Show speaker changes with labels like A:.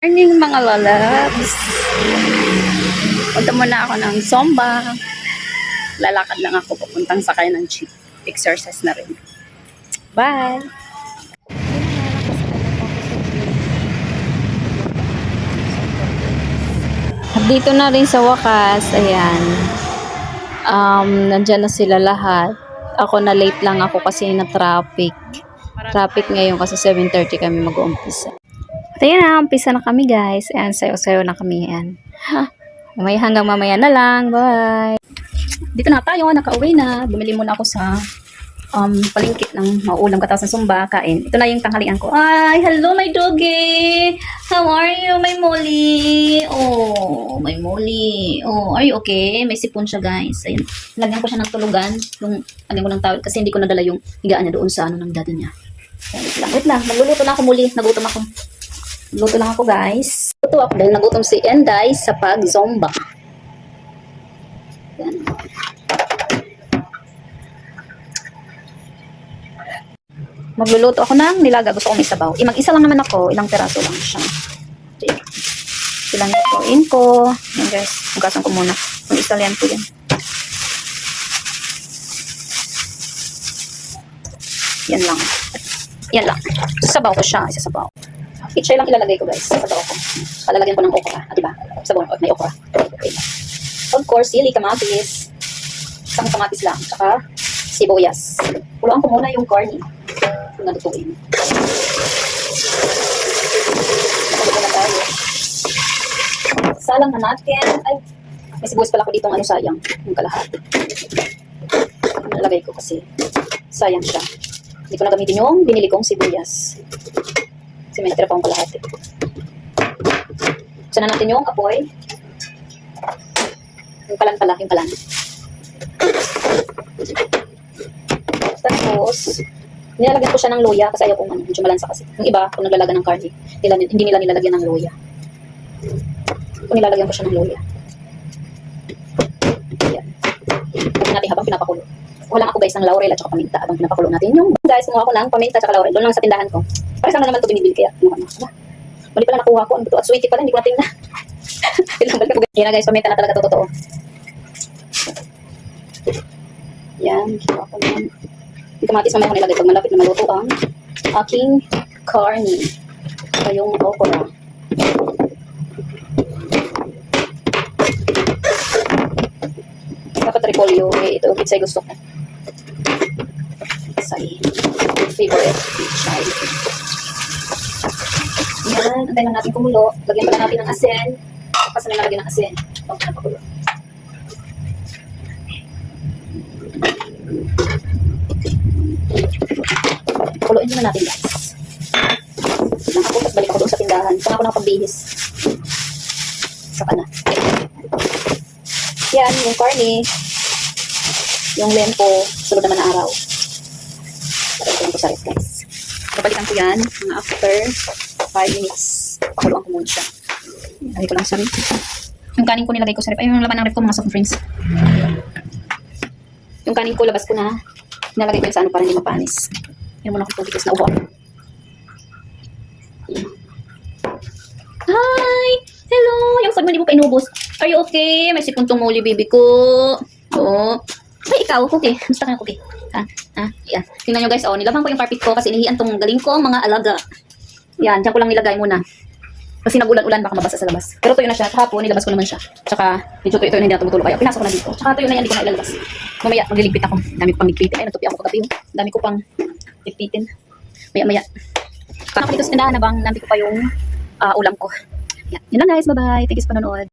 A: Morning mga lalabs. Punta muna ako ng Zumba. Lalakad lang ako papuntang sakay ng jeep. Exercise na rin. Bye! At dito na rin sa wakas, ayan. Nandyan na sila lahat. Ako na late lang ako kasi na traffic. Traffic ngayon kasi 7:30 kami mag-uumpisa. At ayan na, umpisa na kami guys. Ayan, sayo-sayo na kami. Ayan. May hanggang mamaya na lang. Bye! Dito na tayo, nakauwi na. Bumili muna ako sa palingkit ng mauulam katapos ng Zumba, kain. Ito na yung tanghalian ko. Ay, hello my doggy! How are you, my Molly? Oh, my Molly. Oh, are you okay? May sipon siya guys. Ayun. Lagyan ko siya ng tulugan. Yung, lagyan ko ng towel kasi hindi ko nadala yung higaan niya doon sa ano ng dada niya. Wait lang. Magluluto na ako muli. Nagutom ako. Luto lang ako guys. Luto ako dahil nagutom si Enday sa pag-Zumba. Yan. Magluluto ako ng nilaga. Gusto ko may sabaw. Mag-isa lang naman ako. Ilang peraso lang siya. Ilang ituin ko. Yan guys. Hugasan ko muna. Kung isa lang ko yan. Yan lang. Yan lang. Sabaw ko siya. Isa sabaw. Itchay lang ilalagay ko guys sa sabaw ko. Palalagyan ko ng okra. Ah, diba? Sabaw ko. May okra. Okay. Of course, sili, kamatis. Isang kamatis lang. Tsaka sibuyas. Puluan ko muna yung corny. Kung nalutuin. Naluto na tayo. Salang na natin. Ay, may sibuyas pala ko dito. Ano sayang? Yung kalahati. Nalagay ko kasi sayang siya. Hindi ko na gamitin yung binili kong sibuyas. Kasi may natira pa akong kalahati. Buksan na natin yung apoy. Yung palan pala, yung palan. Tapos, nilalagyan ko siya ng luya kasi ayaw kong medyo malansa kasi. Yung iba, kung naglalaga ng karne, hindi nila nilalagyan ng luya. Kung nilalagyan ko siya ng luya. Ayan. Huwag natin habang pinapakulo. Wala ako guys ng laurel at saka paminta habang pinapakulo natin. Yung guys, kumuha ko ng paminta at saka laurel. Doon lang sa tindahan ko. Parang sana naman ito binibili kaya. Mali pala nakuha ko. Ang buto at sweetie pala. Hindi ko natin na. Yan na guys, paminta na talaga totoo. Yan. Kinuha ko yan. Yung kamatis mamaya ko nilagay pag malapit na maluto ang aking carne. Saka yung okra. Dapat repolyo. Eh, ito. Pizza gusto ko. Favorite pichay. Yan, antay lang natin kumulo. Lagyan pala natin ng asin. Kasi na nalagyan ng asin. Huwag na pakulo. Kuluin muna natin guys. Lang ako, tapos balik ako doon sa tindahan. Saan ako nakapagbihis. Saka na. Yan, yung carne. Yung lempo. Sunod naman na araw. Pagkakita ko sa ref guys. Kapalitan ko yan mga after 5 minutes. Pakuluan ko muna siya. Nilagay ko lang sa ref. Yung kanin ko nilagay ko sa ref. Ay, yung laman ng ref ko mga soft drinks. Yung kanin ko labas ko na. Nilagay ko yun sa ano para hindi mapanis. Yan muna ko tubig kasi naubo ako. Hi! Hello! Yung food mo hindi mo pa inubos. Are you okay? May sipon tong muli baby ko. Oh. Ay, ikaw, cookie. Gusto ka ng cookie. Yan. Tingnan nyo guys, oh, nilaban ko yung carpet ko kasi inihian tong galing ko mga alaga. Yan, dyan ko lang nilagay muna. Kasi nagulan-ulan, baka mabasa sa labas. Pero tuyo na siya. Kahapon, nilabas ko naman siya. Tsaka, medyo tuyo na hindi na tumutulo. Kaya, pinasok ko na dito. Tsaka tuyo na yan, hindi ko na ilalabas. Mamaya, magliligpit ako. Dami ko pang ligpitin. Ay, natupi ako kagabi. Dami ko pang ligpitin. Maya-maya. Kaya ako dito sa tindahan na bang, nandito ko pa yung ulam ko. Yan. Yun lang guys, bye-bye. Thank you sa panonood.